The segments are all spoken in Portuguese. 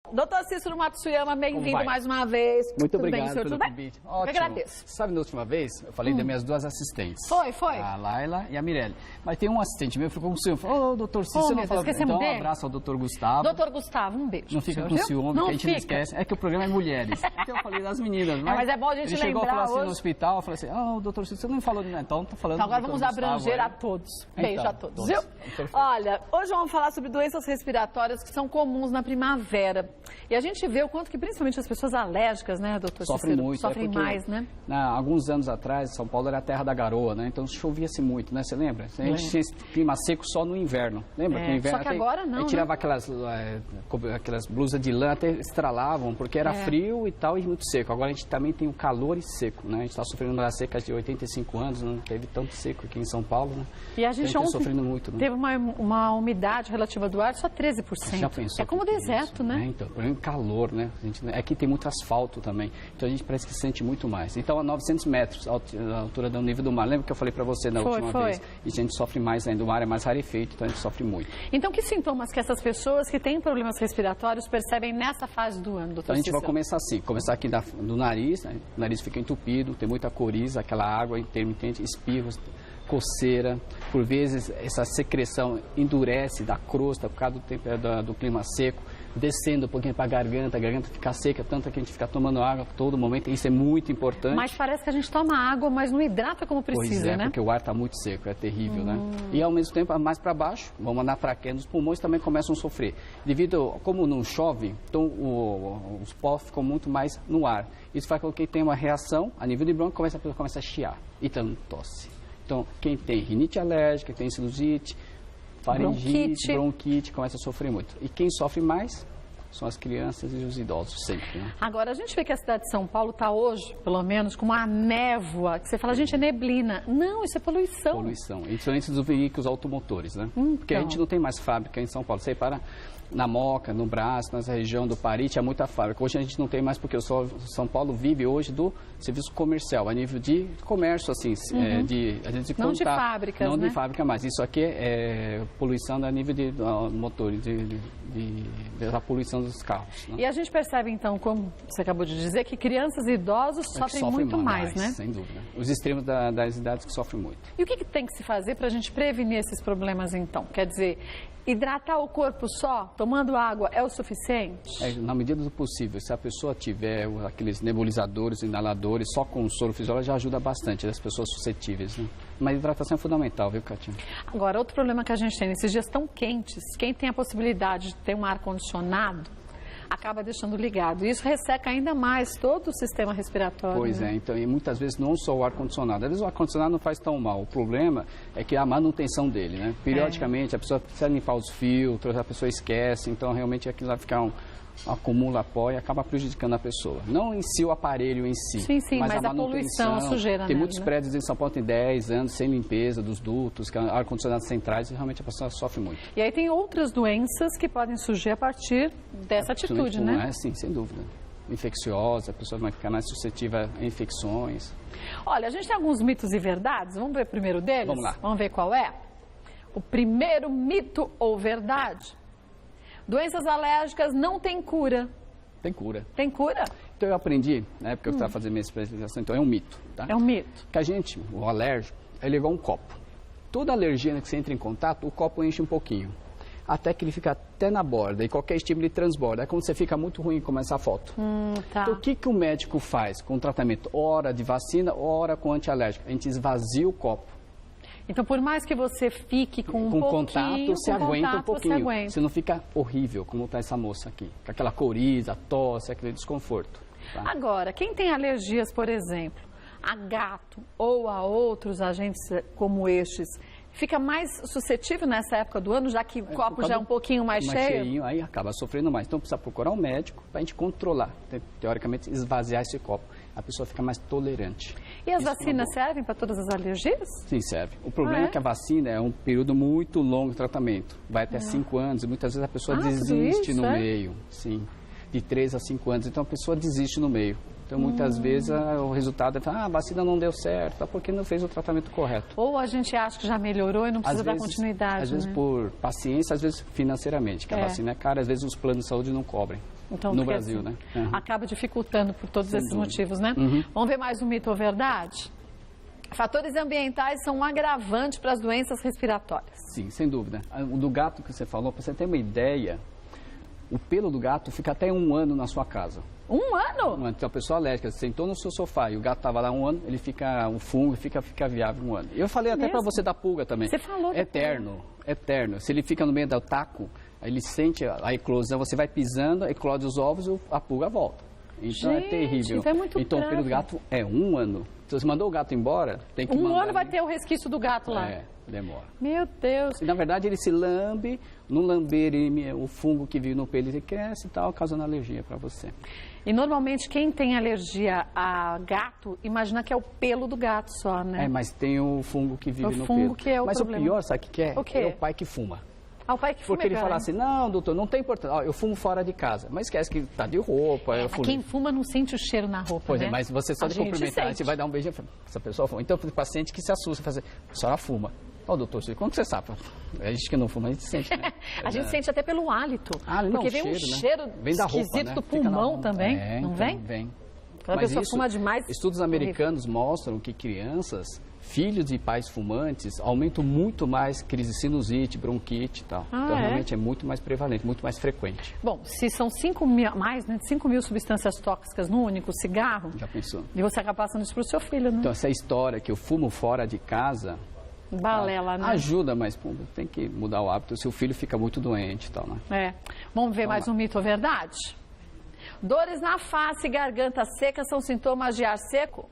Doutor Cícero Matsuyama, bem-vindo mais uma vez. Muito Tudo obrigado bem, senhor? pelo Tudo bem? convite. Eu Ótimo. agradeço. Sabe, na última vez, eu falei das minhas duas assistentes. Foi. A Laila e a Mirelle. Mas tem um assistente meu que ficou com ciúme. Falou, doutor Cícero, você não falou. esquecemos Então, um dele? abraço ao doutor Gustavo. Doutor Gustavo, um beijo. Não fica senhor, com viu? ciúme, não que a gente não fica. esquece. É que o programa é mulheres. Então eu falei das meninas. Mas é bom a gente ele chegou e lembrar falou assim hoje. no hospital, eu falei assim, doutor Cícero, você não falou de nada. Então, tô falando Então agora do vamos doutor Gustavo, abranger aí. a todos. Beijo Então, a todos, todos. viu? Perfeito. Olha, hoje vamos falar sobre doenças respiratórias que são comuns na primavera. E a gente vê o quanto que principalmente as pessoas alérgicas, né, doutor Sofrem Cícero? muito. Sofrem porque, mais, né? Alguns anos atrás, São Paulo era a terra da garoa, né? Então chovia-se muito, né? Você lembra? A gente tinha esse clima seco só no inverno. Lembra? Que no inverno Só que agora não, a gente tirava aquelas blusas de lã, até estralavam, porque era frio e tal e muito seco. Agora a gente também tem o calor e seco, né? A gente está sofrendo uma seca de 85 anos, não teve tanto seco aqui em São Paulo, né? E a gente tá ontem sofrendo muito, né? teve uma umidade relativa do ar só 13%. Já pensou É como que deserto, isso, né? Então, por exemplo, calor, né? Aqui tem muito asfalto também, então a gente parece que sente muito mais. Então, a 900 metros, a altura do nível do mar, lembra que eu falei para você na última vez? E a gente sofre mais ainda, o mar é mais rarefeito, então a gente sofre muito. Então, que sintomas que essas pessoas que têm problemas respiratórios percebem nessa fase do ano, doutor Então, a gente Cícero? vai começar assim, começar aqui do nariz, né? O nariz fica entupido, tem muita coriza, aquela água intermitente, espirros, coceira, por vezes essa secreção endurece da crosta por causa do clima seco, descendo um pouquinho para a garganta fica seca, tanto que a gente fica tomando água a todo momento, isso é muito importante. Mas parece que a gente toma água, mas não hidrata como precisa, pois é, né? Porque o ar está muito seco, é terrível, né? E ao mesmo tempo, mais para baixo, vamos mandar fraqueza, os pulmões também começam a sofrer. Como não chove, então os pós ficam muito mais no ar. Isso faz com que tenha uma reação a nível de bronco, a pessoa começa a chiar, então tosse. Então, quem tem rinite alérgica, tem sinusite, faringite, bronquite, começa a sofrer muito. E quem sofre mais são as crianças e os idosos, sempre. Né? Agora, a gente vê que a cidade de São Paulo está hoje, pelo menos, com uma névoa, que você fala, gente, é neblina. Não, isso é poluição. Poluição, principalmente dos veículos automotores, né? Porque a gente não tem mais fábrica em São Paulo. Você para na Moca, no Brás, na região do Pari, tinha muita fábrica. Hoje a gente não tem mais, porque o São Paulo vive hoje do serviço comercial, a nível de comércio, assim, de contato. Não de fábricas, Não né? de fábrica mais. Isso aqui é poluição a nível de motores, da poluição dos carros. Né? E a gente percebe, então, como você acabou de dizer, que crianças e idosos sofrem muito mais, né? Sem dúvida. Os extremos das idades que sofrem muito. E o que tem que se fazer para a gente prevenir esses problemas, então? Quer dizer, hidratar o corpo só, tomando água, é o suficiente? Na medida do possível. Se a pessoa tiver aqueles nebulizadores, inaladores, só com o soro fisiológico já ajuda bastante as pessoas suscetíveis. Né? Mas a hidratação é fundamental, viu, Cátia? Agora, outro problema que a gente tem nesses dias tão quentes, quem tem a possibilidade de ter um ar-condicionado, acaba deixando ligado. E isso resseca ainda mais todo o sistema respiratório. Pois né? é, então, e muitas vezes não só o ar-condicionado. Às vezes o ar-condicionado não faz tão mal. O problema é que a manutenção dele, né? Periodicamente a pessoa precisa limpar os filtros, a pessoa esquece, então realmente aquilo vai ficar acumula pó e acaba prejudicando a pessoa. Não em si o aparelho em si, sim, mas a poluição, a sujeira. Tem nele, muitos né? prédios em São Paulo que tem 10 anos sem limpeza dos dutos, ar-condicionados centrais, e realmente a pessoa sofre muito. E aí tem outras doenças que podem surgir a partir dessa atitude, né? Sim, sem dúvida. Infecciosa, a pessoa vai ficar mais suscetível a infecções. Olha, a gente tem alguns mitos e verdades, vamos ver o primeiro deles? Vamos lá. Vamos ver qual é? O primeiro mito ou verdade: doenças alérgicas não têm cura. Tem cura. Tem cura? Então eu aprendi, na época que eu estava fazendo minha especialização, então é um mito, tá? É um mito. Que a gente, o alérgico, ele é igual um copo. Toda alergia que você entra em contato, o copo enche um pouquinho. Até que ele fica até na borda e qualquer estímulo ele transborda. É quando você fica muito ruim como essa foto. Tá. Então o que o médico faz com o tratamento? Hora de vacina, hora com antialérgico. A gente esvazia o copo. Então, por mais que você fique com um pouquinho, contato, você aguenta um pouquinho. Você aguenta. Você não fica horrível, como está essa moça aqui. Com aquela coriza, tosse, aquele desconforto. Tá? Agora, quem tem alergias, por exemplo, a gato ou a outros agentes como estes, fica mais suscetível nessa época do ano, já que o copo já é um pouquinho mais cheio? Cheinho, aí acaba sofrendo mais. Então precisa procurar um médico para a gente controlar, teoricamente esvaziar esse copo. A pessoa fica mais tolerante. E as vacinas servem para todas as alergias? Sim, serve. O problema é que a vacina é um período muito longo de tratamento. Vai até 5 anos e muitas vezes a pessoa desiste no meio. Sim, de 3 a 5 anos. Então a pessoa desiste no meio. Então, muitas vezes, o resultado é a vacina não deu certo, porque não fez o tratamento correto. Ou a gente acha que já melhorou e não precisa dar continuidade. Às vezes por paciência, às vezes financeiramente, que a vacina é cara, às vezes os planos de saúde não cobrem. Então, no Brasil, assim, né? Uhum. Acaba dificultando por todos esses dúvida. motivos, né? Uhum. Vamos ver mais um mito ou verdade? Fatores ambientais são um agravante para as doenças respiratórias. Sim, sem dúvida. O do gato que você falou, para você ter uma ideia, o pelo do gato fica até 1 ano na sua casa. 1 ano? Então, a pessoa alérgica, você sentou no seu sofá e o gato estava lá 1 ano, o fungo fica viável 1 ano. Eu falei até para você da pulga também. Você falou. Eterno. Se ele fica no meio do taco, ele sente a eclosão, você vai pisando, eclode os ovos, a pulga volta. Então é terrível. É muito então grave. o pelo do gato é 1 ano. Se você mandou o gato embora, tem que mandar... 1 ano vai ter o resquício do gato lá. Demora. Meu Deus. E, na verdade, ele se lambe, no lamber, o fungo que vive no pelo, ele cresce e tal, causando alergia para você. E, normalmente, quem tem alergia a gato, imagina que é o pelo do gato só, né? Mas tem o fungo que vive no pelo. O fungo que é o problema. Mas o pior, sabe o que é? O quê? É o pai que fuma. O pai que fuma. Porque ele fala assim, não, doutor, não tem importância, eu fumo fora de casa. Mas esquece que tá de roupa. Mas quem fuma não sente o cheiro na roupa, Pois né? mas você só de cumprimentar, você vai dar um beijo, essa pessoa fuma. Então, o paciente que se assusta, fala assim, a senhora fuma. Doutor, como que você sabe? A gente que não fuma, a gente sente, né? A gente sente até pelo hálito. Porque vem um cheiro vem da roupa, esquisito né? do pulmão também, não vem? Vem. Quando a pessoa fuma demais... Estudos americanos mostram que crianças, filhos de pais fumantes, aumentam muito mais crise de sinusite, bronquite e tal. Então, realmente é muito mais prevalente, muito mais frequente. Bom, se são 5 mil substâncias tóxicas num único cigarro... Já pensou? E você acaba passando isso para o seu filho, né? Então, essa história que eu fumo fora de casa... Balela, né? Ajuda, mas tem que mudar o hábito. Seu filho fica muito doente e tal, né? Vamos ver mais um mito ou verdade? Dores na face e garganta seca são sintomas de ar seco?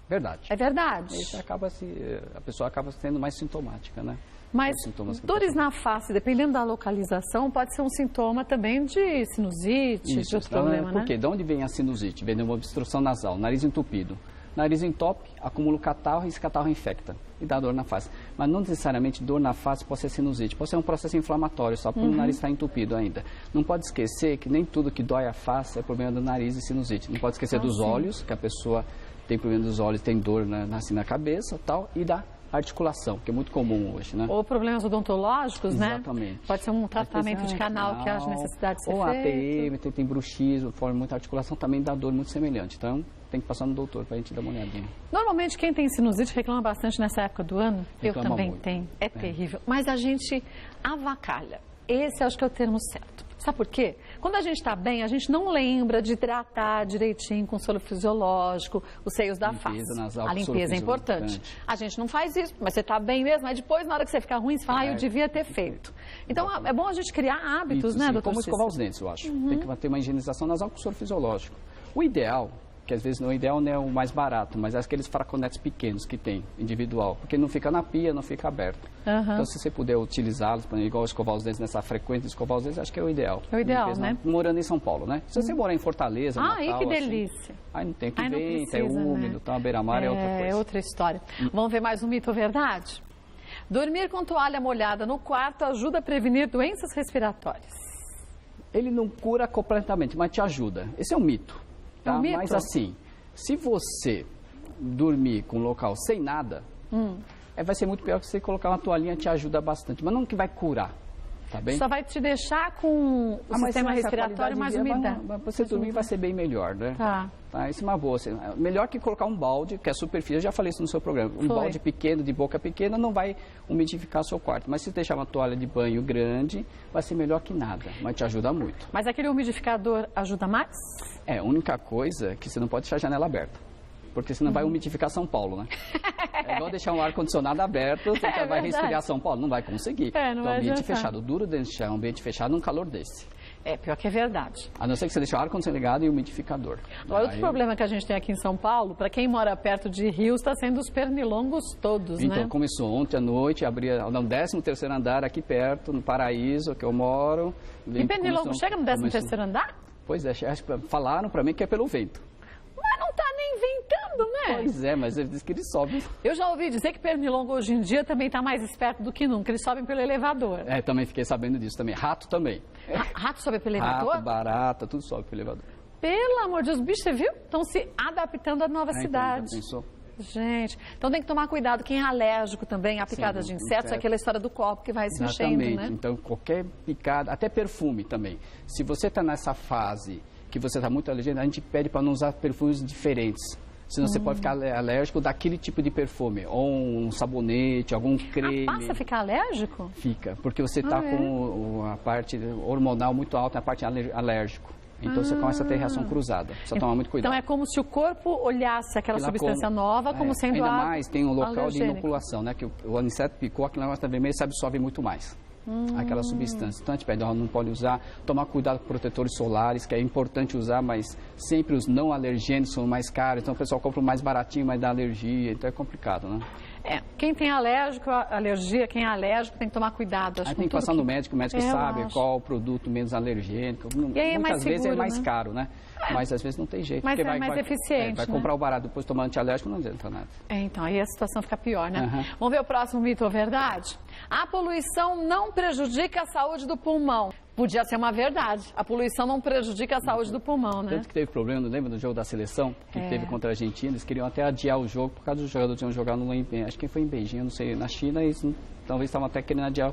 Verdade. É verdade. Isso a pessoa acaba sendo mais sintomática, né? Mas dores na face, dependendo da localização, pode ser um sintoma também de sinusite, de outro problema, né? Por quê? De onde vem a sinusite? Vem de uma obstrução nasal, nariz entupido. Nariz entope, acumula o catarro e esse catarro infecta e dá dor na face. Mas não necessariamente dor na face pode ser sinusite, pode ser um processo inflamatório, só porque o nariz está entupido ainda. Não pode esquecer que nem tudo que dói a face é problema do nariz e sinusite. Não pode esquecer dos olhos, que a pessoa tem problema dos olhos, tem dor assim na cabeça tal, e da articulação, que é muito comum hoje, né? Ou problemas odontológicos, né? Exatamente. Pode ser um tratamento de canal que haja necessidade de ser feito. Ou ATM, tem bruxismo, forma muita articulação, também dá dor muito semelhante. Então, tem que passar no doutor para a gente dar uma olhadinha. Normalmente, quem tem sinusite reclama bastante nessa época do ano. Reclama eu também muito. tenho. É terrível. Mas a gente avacalha. Esse acho que é o termo certo. Sabe por quê? Quando a gente está bem, a gente não lembra de hidratar direitinho com solo fisiológico os seios da face. Nasal, a limpeza é importante. A gente não faz isso, mas você está bem mesmo. Mas depois, na hora que você ficar ruim, você fala, eu devia ter feito. Então, é bom a gente criar hábitos, isso, né, doutor? Como escovar os dentes, eu acho. Tem que ter uma higienização nasal com soro fisiológico. O ideal, que às vezes o ideal não é o mais barato, mas é aqueles fraconetes pequenos que tem, individual, porque não fica na pia, não fica aberto. Então, se você puder utilizá-los, igual escovar os dentes nessa frequência de escovar os dentes, acho que é o ideal. É o ideal, né? Morando em São Paulo, né? Se você morar em Fortaleza, Natal, que delícia. Aí não tem que vento, é úmido, tá, a beira-mar é outra coisa. É outra história. Vamos ver mais um mito ou verdade? Dormir com toalha molhada no quarto ajuda a prevenir doenças respiratórias. Ele não cura completamente, mas te ajuda. Esse é um mito. Tá? É um mito? Mas assim, se você dormir com um local sem nada, vai ser muito pior que você colocar uma toalhinha, te ajuda bastante. Mas não que vai curar, tá bem? Só vai te deixar com o sistema respiratório mais umidade. Você dormir vai ser bem melhor, né? Tá. Isso é uma boa. Melhor que colocar um balde, que é superfície, eu já falei isso no seu programa. Um balde pequeno, de boca pequena, não vai umidificar o seu quarto. Mas se deixar uma toalha de banho grande, vai ser melhor que nada, mas te ajuda muito. Mas aquele umidificador ajuda mais? A única coisa é que você não pode deixar a janela aberta. Porque senão vai umidificar São Paulo, né? É igual deixar um ar-condicionado aberto, você vai resfriar São Paulo, não vai conseguir. Não vai ambiente fechado, duro de deixar um ambiente fechado num calor desse. Pior que é verdade. A não ser que você deixe o ar-condicionado ligado e o umidificador. Outro problema que a gente tem aqui em São Paulo, para quem mora perto de rios, está sendo os pernilongos todos, né? Então, começou ontem à noite, abria no 13º andar aqui perto, no Paraíso, que eu moro. E pernilongo chega no 13º andar? Pois é, falaram para mim que é pelo vento. Mas não está nem ventando, né? Pois é, mas eles dizem que eles sobem. Eu já ouvi dizer que pernilongo hoje em dia também está mais esperto do que nunca. Eles sobem pelo elevador. Também fiquei sabendo disso também. Rato também. Rato sobe pelo elevador? Rato, barata, tudo sobe pelo elevador. Pelo amor de Deus, bicho, você viu? Estão se adaptando à nova cidade. Então, já pensou? Gente, então tem que tomar cuidado. Quem é alérgico também a picadas de insetos, aquela história do copo que vai se enchendo, né? Então, qualquer picada, até perfume também. Se você está nessa fase que você está muito alérgico, a gente pede para não usar perfumes diferentes. Senão você pode ficar alérgico daquele tipo de perfume, ou um sabonete, algum creme. Passa a ficar alérgico? Fica, porque você está com a parte hormonal muito alta, a parte alérgico. Então você começa a ter reação cruzada. Precisa tomar muito cuidado. Então é como se o corpo olhasse aquela substância nova como sendo ainda mais tem um local alergênico. de inoculação, né? Que o inseto picou, aquele negócio vermelho, se absorve muito mais. Aquela substância. Então a gente pede, não pode usar, tomar cuidado com protetores solares, que é importante usar, mas sempre os não alergênicos são mais caros, então o pessoal compra o mais baratinho, mas dá alergia, então é complicado, né? Quem tem alergia, quem é alérgico tem que tomar cuidado. Aí tem que passar no médico, o médico sabe qual o produto menos alergênico. E aí muitas vezes seguro, é mais caro, né? Mas às vezes não tem jeito. Mas é mais eficiente, vai comprar o barato, depois tomar antialérgico, não adianta nada. Então aí a situação fica pior, né? Vamos ver o próximo mito ou verdade? A poluição não prejudica a saúde do pulmão. Podia ser uma verdade. A poluição não prejudica a saúde do pulmão, né? Tanto que teve problema, lembra do jogo da seleção? Que teve contra a Argentina, eles queriam até adiar o jogo por causa dos jogadores que iam jogar acho que foi em Beijing, não sei, na China, e talvez estavam até querendo adiar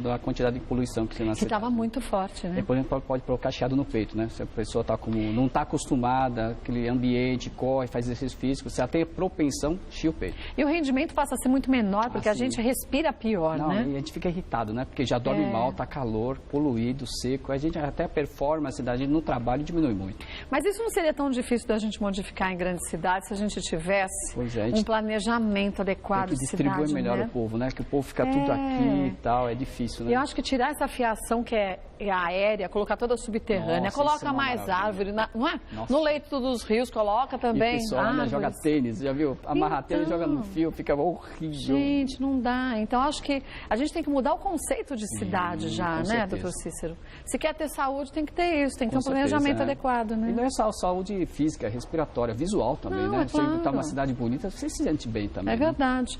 da quantidade de poluição que tinha na cidade. Que estava muito forte, né? Depois a gente pode provocar chiado no peito, né? Se a pessoa não está acostumada, aquele ambiente, corre, faz exercício físico, se ela tem propensão, chia o peito. E o rendimento passa a ser muito menor, porque a gente respira pior, né? E a gente fica irritado, né? Porque já dorme mal, tá calor, poluído, seco, a gente até a performance da gente no trabalho diminui muito. Mas isso não seria tão difícil da gente modificar em grandes cidades se a gente tivesse um planejamento adequado de cidade, distribui melhor o povo, né? Que o povo fica tudo aqui e tal, é difícil, né? E eu acho que tirar essa fiação que é aérea, colocar toda subterrânea, coloca mais árvore, não é? No leito dos rios, coloca também árvores. E o pessoal joga tênis, já viu? Amarra tênis e joga no fio, fica horrível. Gente, não dá. Então, acho que a gente tem que mudar o conceito de cidade já, né, doutor Cícero? Se quer ter saúde, tem que ter isso, tem que ter um planejamento adequado, né? E não é só saúde física, respiratória, visual também, né? Você está numa cidade bonita, você se sente bem também. É verdade.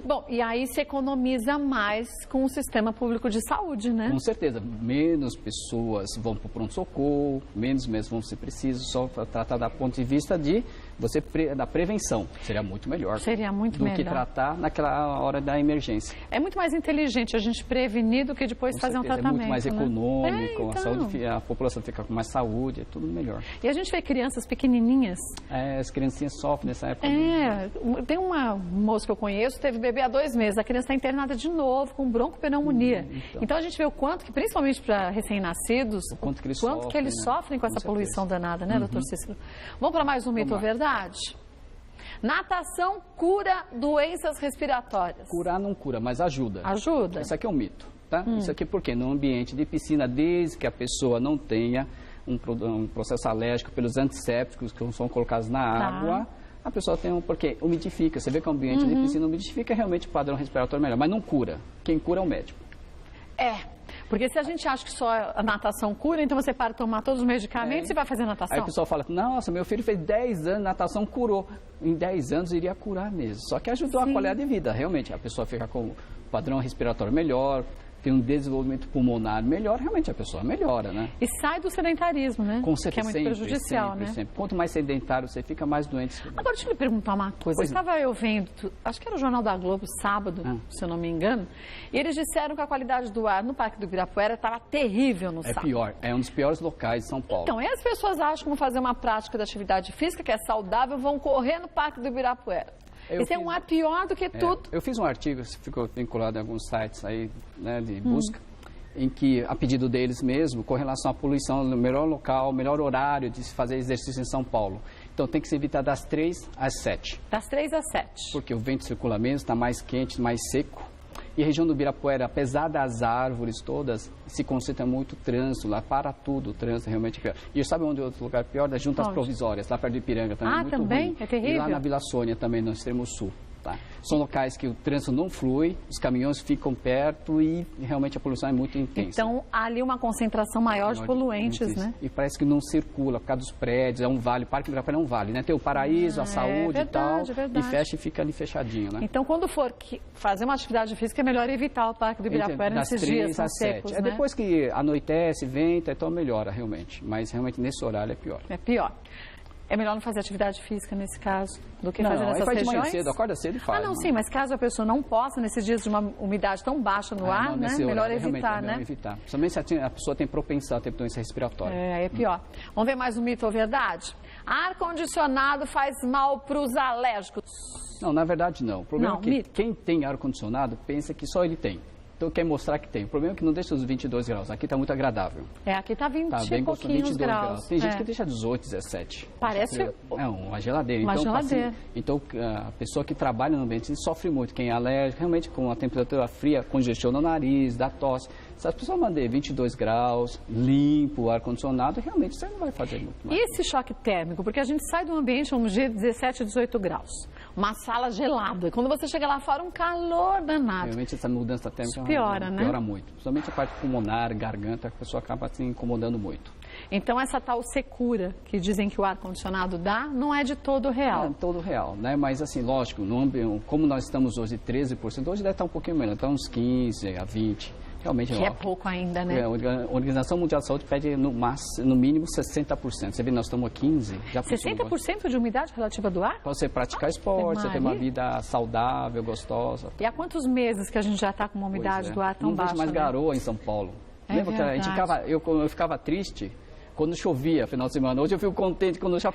Bom, e aí se economiza mais com o sistema público de saúde, né? Com certeza. Menos pessoas vão para o pronto-socorro, menos mesmo vão ser precisos, só tratar da ponto de vista da prevenção. Seria muito melhor. Seria muito melhor. Do que tratar naquela hora da emergência. É muito mais inteligente a gente prevenir do que depois fazer um tratamento. É muito mais econômico, então. a população fica com mais saúde, é tudo melhor. E a gente vê crianças pequenininhas. As criancinhas sofrem nessa época. Tem uma moça que eu conheço, teve bebê há 2 meses, a criança está internada de novo com broncopneumonia. Então a gente vê o quanto que, principalmente para recém-nascidos, o quanto que eles sofrem com essa poluição danada, né, doutor Cícero? Vamos para mais um mito ou verdade? Natação cura doenças respiratórias. Curar não cura, mas ajuda. Ajuda? Isso aqui é um mito, tá? Isso aqui porque no ambiente de piscina, desde que a pessoa não tenha um processo alérgico pelos antissépticos que são colocados na água, a pessoa tem porque umidifica. Você vê que o ambiente de piscina umidifica, realmente o padrão respiratório melhor, mas não cura. Quem cura é o médico. Porque se a gente acha que só a natação cura, então você para de tomar todos os medicamentos e vai fazer natação. Aí o pessoal fala, nossa, meu filho fez 10 anos, natação curou. Em 10 anos iria curar mesmo. Só que ajudou a qualidade de vida, realmente. A pessoa fica com o padrão respiratório melhor, tem um desenvolvimento pulmonar melhor, realmente a pessoa melhora, né? E sai do sedentarismo, né? Com certeza, que é muito prejudicial, sempre. Quanto mais sedentário você fica, mais doente. Agora, deixa eu lhe perguntar uma coisa. Estava eu vendo, acho que era o Jornal da Globo, sábado, se eu não me engano, e eles disseram que a qualidade do ar no Parque do Ibirapuera estava terrível no sábado. É pior, é um dos piores locais de São Paulo. Então, e as pessoas acham que vão fazer uma prática de atividade física, que é saudável, vão correr no Parque do Ibirapuera. Esse é um ar pior do que tudo. Eu fiz um artigo, ficou vinculado em alguns sites aí, né, de busca, em que, a pedido deles mesmo, com relação à poluição, no melhor local, melhor horário de se fazer exercício em São Paulo. Então, tem que se evitar das 3 às 7. Das 3 às 7. Porque o vento circula menos, está mais quente, mais seco. E a região do Ibirapuera, apesar das árvores todas, se concentra muito trânsito, lá para tudo, o trânsito realmente é pior. E sabe onde é outro lugar pior? Das juntas provisórias, lá perto de Ipiranga também. Muito também? Ruim. É terrível? E lá na Vila Sônia também, no extremo sul. Tá? São locais que o trânsito não flui, os caminhões ficam perto e realmente a poluição é muito intensa. Então, há ali uma concentração maior de poluentes, né? E parece que não circula por causa dos prédios, é um vale, o Parque do Ibirapuera é um vale, né? Tem o Paraíso, a saúde e tal, e fecha e fica ali fechadinho, né? Então, quando for fazer uma atividade física, é melhor evitar o Parque do Ibirapuera nesses dias secos, né? Depois que anoitece, venta, então melhora realmente, mas realmente nesse horário é pior. É pior. É melhor não fazer atividade física nesse caso do que fazer nessas faz regiões? de manhã cedo, acorda cedo e faz. Ah, não, sim, mas caso a pessoa não possa, nesses dias de uma umidade tão baixa no ar, né? Melhor evitar, né? Evitar. Principalmente se a pessoa tem propensão a ter doença respiratória. É pior. Vamos ver mais um mito ou verdade? Ar-condicionado faz mal para os alérgicos. Não, na verdade não. O problema é que mito. quem tem ar-condicionado pensa que só ele tem. Então quer mostrar que tem. O problema é que não deixa os 22 graus. Aqui está muito agradável. Aqui está 20 bem e pouquinhos graus. Tem gente que deixa 18, 17. Parece uma geladeira. Uma geladeira. Então, a pessoa que trabalha no ambiente sofre muito. Quem é alérgico, realmente com a temperatura fria, congestiona o nariz, dá tosse. Se a pessoa mandar 22 graus, limpo, o ar-condicionado, realmente você não vai fazer muito mais. E esse choque térmico? Porque a gente sai do ambiente, vamos dizer, 17, 18 graus. Uma sala gelada. E quando você chega lá fora, um calor danado. Realmente essa mudança térmica piora, né? Piora muito. Principalmente a parte pulmonar, garganta, a pessoa acaba se incomodando muito. Então essa tal secura que dizem que o ar-condicionado dá, não é de todo real. É todo real, né? Mas assim, lógico, como nós estamos hoje 13%, hoje deve estar um pouquinho menos, está uns 15% a 20%. Realmente que é pouco ainda, né? A Organização Mundial de Saúde pede no mínimo 60%. Você vê, nós estamos a 15%. Já 60% de umidade relativa do ar? Para você praticar esporte, você ter uma vida saudável, gostosa. E há quantos meses que a gente já está com uma umidade do ar tão baixa? Não vejo mais garoa em São Paulo. Lembra que a gente eu ficava triste quando chovia, final de semana. Hoje eu fico contente quando já...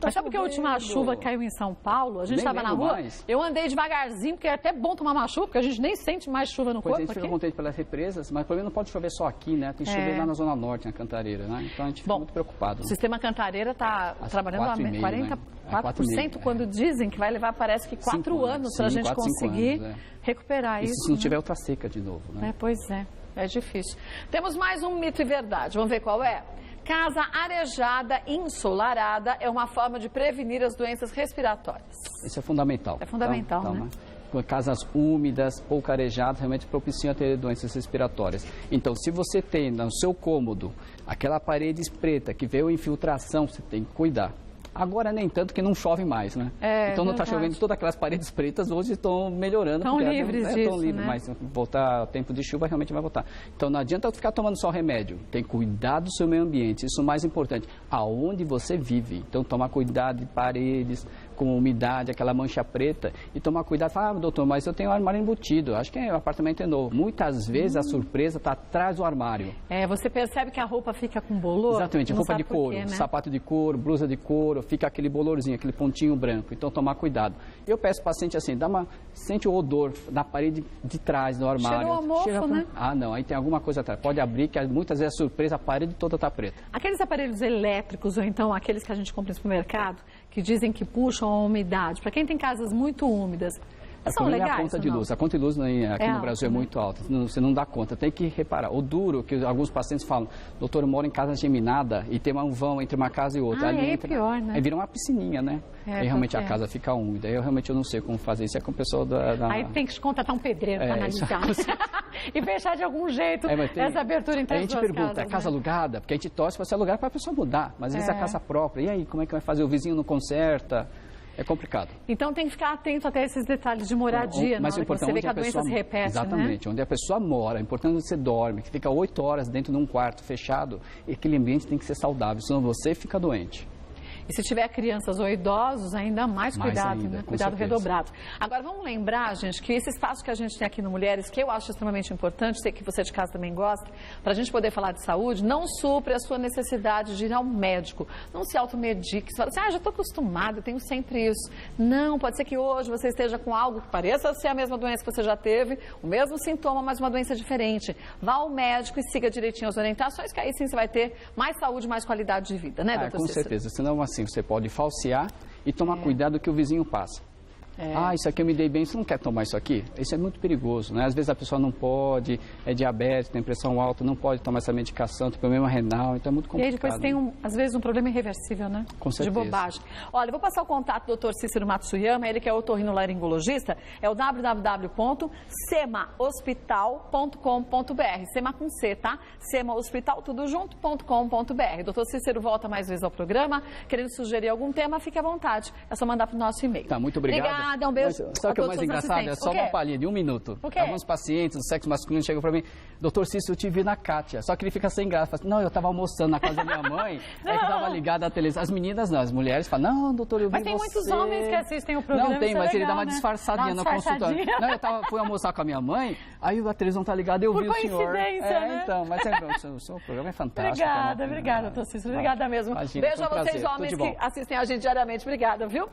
Mas sabe que a última chuva caiu em São Paulo? A gente estava na rua, eu andei devagarzinho, porque é até bom tomar uma chuva, porque a gente nem sente mais chuva no corpo. A gente fica contente pelas represas, mas o problema não pode chover só aqui, né? Tem que chover lá na Zona Norte, na Cantareira, né? Então a gente fica muito preocupado. O sistema Cantareira está trabalhando a 44%, quando dizem que vai levar, parece que 4 anos para a gente conseguir recuperar isso. Se não tiver outra seca de novo, né? Pois é difícil. Temos mais um mito e verdade, vamos ver qual é? Casa arejada, ensolarada, é uma forma de prevenir as doenças respiratórias. Isso é fundamental. É fundamental, então, né? Casas úmidas, pouco arejadas, realmente propiciam a ter doenças respiratórias. Então, se você tem no seu cômodo aquela parede preta que veio infiltração, você tem que cuidar. Agora nem tanto que não chove mais, né? Então não está chovendo, todas aquelas paredes pretas hoje estão melhorando. Estão livres disso, estão livres, né? Mas voltar o tempo de chuva realmente vai voltar. Então não adianta ficar tomando só remédio, tem que cuidar do seu meio ambiente, isso é o mais importante, aonde você vive. Então tomar cuidado de paredes com umidade, aquela mancha preta, e tomar cuidado, falar, doutor, mas eu tenho um armário embutido, acho que o apartamento é novo. Muitas vezes a surpresa está atrás do armário. Você percebe que a roupa fica com bolor? Exatamente, roupa de couro, né? sapato de couro, blusa de couro, fica aquele bolorzinho, aquele pontinho branco. Então, tomar cuidado. Eu peço para o paciente assim, sente o odor na parede de trás do armário. Cheirou a mofo, né? Ah, não, aí tem alguma coisa atrás. Pode abrir, que muitas vezes a surpresa, a parede toda está preta. Aqueles aparelhos elétricos, ou então aqueles que a gente compra no supermercado, que dizem que puxam a umidade, para quem tem casas muito úmidas, são legais? A conta de luz. A conta de luz aqui no Brasil é muito alta. Você não dá conta. Tem que reparar. O duro, que alguns pacientes falam, doutor, eu moro em casa geminada e tem um vão entre uma casa e outra. Ali pior, né? Aí vira uma piscininha, né? Aí realmente a casa fica úmida. Eu realmente não sei como fazer isso. É com o pessoal Aí tem que contratar um pedreiro para analisar. E fechar de algum jeito essa abertura entre as duas casas. A gente pergunta, é casa alugada? Porque a gente torce para ser alugada para a pessoa mudar. Mas às vezes é casa própria. E aí, como é que vai fazer? O vizinho não conserta? É complicado. Então tem que ficar atento até esses detalhes de moradia, mas na hora que você vê que a doença se repete, exatamente, onde a pessoa mora, é importante que você dorme, que fica 8 horas dentro de um quarto fechado, e aquele ambiente tem que ser saudável, senão você fica doente. E se tiver crianças ou idosos, ainda mais cuidado, ainda, né? Cuidado redobrado. Agora, vamos lembrar, gente, que esse espaço que a gente tem aqui no Mulheres, que eu acho extremamente importante, sei que você de casa também gosta, para a gente poder falar de saúde, não supre a sua necessidade de ir ao médico. Não se automedique. Você fala assim, já estou acostumado, eu tenho sempre isso. Não, pode ser que hoje você esteja com algo que pareça ser a mesma doença que você já teve, o mesmo sintoma, mas uma doença diferente. Vá ao médico e siga direitinho as orientações, que aí sim você vai ter mais saúde, mais qualidade de vida, né, doutor Cícero? Com certeza, senão assim, você pode falsear e tomar cuidado do que o vizinho passa. Isso aqui eu me dei bem, você não quer tomar isso aqui? Isso é muito perigoso, né? Às vezes a pessoa não pode, é diabético, tem pressão alta, não pode tomar essa medicação, tem problema renal, então é muito complicado. E aí depois tem, às vezes, um problema irreversível, né? Com certeza. De bobagem. Olha, eu vou passar o contato do Dr. Cícero Matsuyama, ele que é otorrinolaringologista, é o www.semahospital.com.br, Sema com C, tá? Semahospital, tudo junto.com.br. Dr. Cícero volta mais vezes ao programa, querendo sugerir algum tema, fique à vontade, é só mandar para o nosso e-mail. Tá, muito obrigado. Obrigada, um beijo. Sabe o que é mais engraçado? É só uma palhinha de 1 minuto. O quê? Alguns pacientes do sexo masculino chegam pra mim, doutor Cícero, eu te vi na Kátia. Só que ele fica sem graça. Fala assim, não, eu tava almoçando na casa da minha mãe, é que tava ligada à televisão. As meninas não, as mulheres falam, não, doutor, eu vi Mas tem muitos homens que assistem o programa. Não tem, mas ele dá uma né? disfarçadinha no consultório. Não, eu fui almoçar com a minha mãe, aí a televisão tá ligada, eu vi o senhor. Né? Então, mas o seu programa é fantástico. Obrigada, doutor Cícero. Obrigada mesmo. Imagina, beijo a vocês, homens que assistem a gente diariamente. Obrigada, viu?